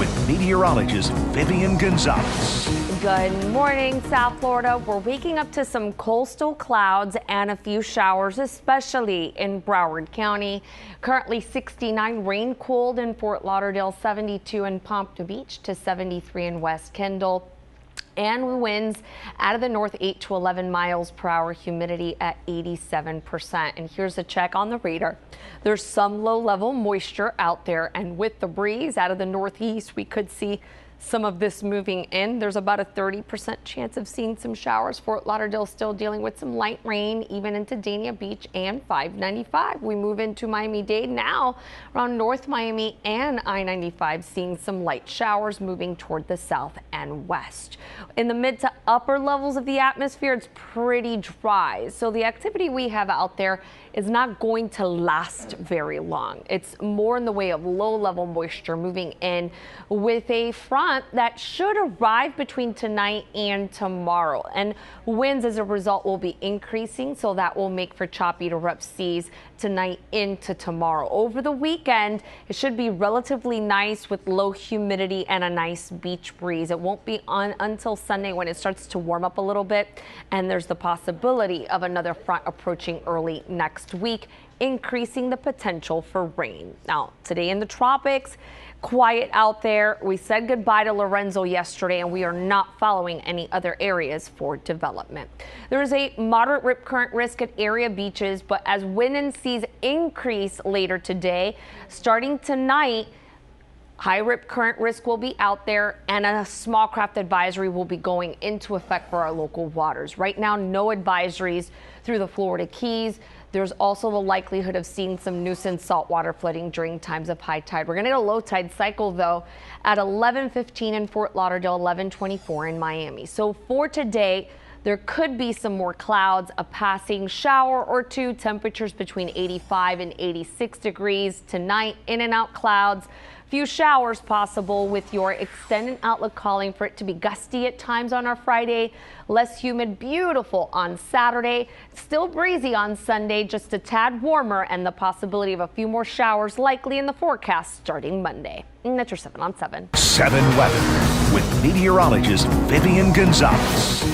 with meteorologist Vivian Gonzalez. Good morning, South Florida. We're waking up to some coastal clouds and a few showers, especially in Broward County. Currently 69, rain cooled in Fort Lauderdale, 72 in Pompano Beach to 73 in West Kendall. And winds out of the north 8 to 11 miles per hour, humidity at 87%. And here's a check on the radar. There's some low level moisture out there, and with the breeze out of the northeast, we could see some of this moving in. There's about a 30% chance of seeing some showers. Fort Lauderdale still dealing with some light rain, even into Dania Beach and 595. We move into Miami-Dade now, around North Miami and I-95, seeing some light showers moving toward the south and west. In the mid to upper levels of the atmosphere, it's pretty dry. So the activity we have out there is not going to last very long. It's more in the way of low level moisture moving in with a front that should arrive between tonight and tomorrow. And winds as a result will be increasing, so that will make for choppy to rough seas tonight into tomorrow. Over the weekend, it should be relatively nice with low humidity and a nice beach breeze. It won't be on until Sunday when it starts to warm up a little bit, and there's the possibility of another front approaching early next week, increasing the potential for rain. Now, today in the tropics, quiet out there. We said goodbye to Lorenzo yesterday, and we are not following any other areas for development. There is a moderate rip current risk at area beaches, but as wind and seas increase later today, starting tonight, high rip current risk will be out there, and a small craft advisory will be going into effect for our local waters. Right now, no advisories through the Florida Keys. There's also the likelihood of seeing some nuisance saltwater flooding during times of high tide. We're going to get a low tide cycle, though, at 11:15 in Fort Lauderdale, 11:24 in Miami. So for today, there could be some more clouds, a passing shower or two, temperatures between 85 and 86 degrees. Tonight, in and out clouds. Few showers possible, with your extended outlook calling for it to be gusty at times on our Friday, less humid, beautiful on Saturday, still breezy on Sunday, just a tad warmer, and the possibility of a few more showers likely in the forecast starting Monday. And that's your 7 on 7. 7 weather with meteorologist Vivian Gonzalez.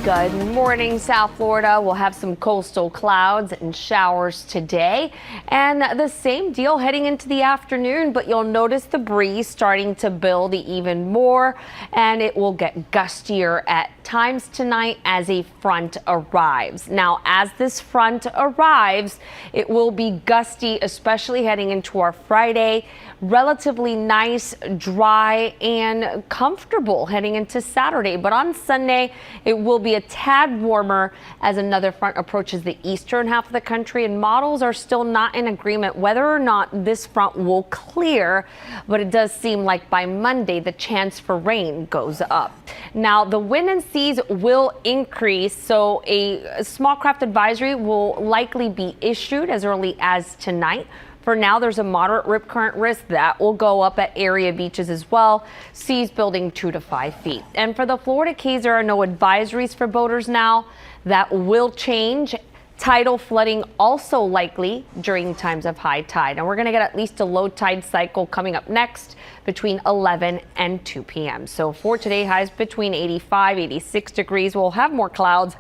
Good morning, South Florida. We'll have some coastal clouds and showers today, and the same deal heading into the afternoon, but you'll notice the breeze starting to build even more, and it will get gustier at times tonight as a front arrives. Now, as this front arrives, it will be gusty, especially heading into our Friday. Relatively nice, dry, and comfortable heading into Saturday, but on Sunday, it will be a tad warmer as another front approaches the eastern half of the country, and models are still not in agreement whether or not this front will clear, but it does seem like by Monday the chance for rain goes up. Now, the wind and seas will increase, so a small craft advisory will likely be issued as early as tonight. For now, there's a moderate rip current risk that will go up at area beaches as well. Seas building 2 to 5 feet. And for the Florida Keys, there are no advisories for boaters now. That will change. Tidal flooding also likely during times of high tide. And we're going to get at least a low tide cycle coming up next between 11 and 2 p.m. So for today, highs between 85, 86 degrees. We'll have more clouds.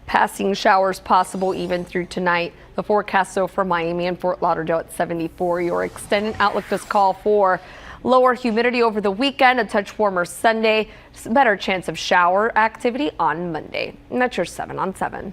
Passing showers possible even through tonight. The forecast so for Miami and Fort Lauderdale at 74. Your extended outlook does call for lower humidity over the weekend, a touch warmer Sunday, better chance of shower activity on Monday. And that's your 7 on 7.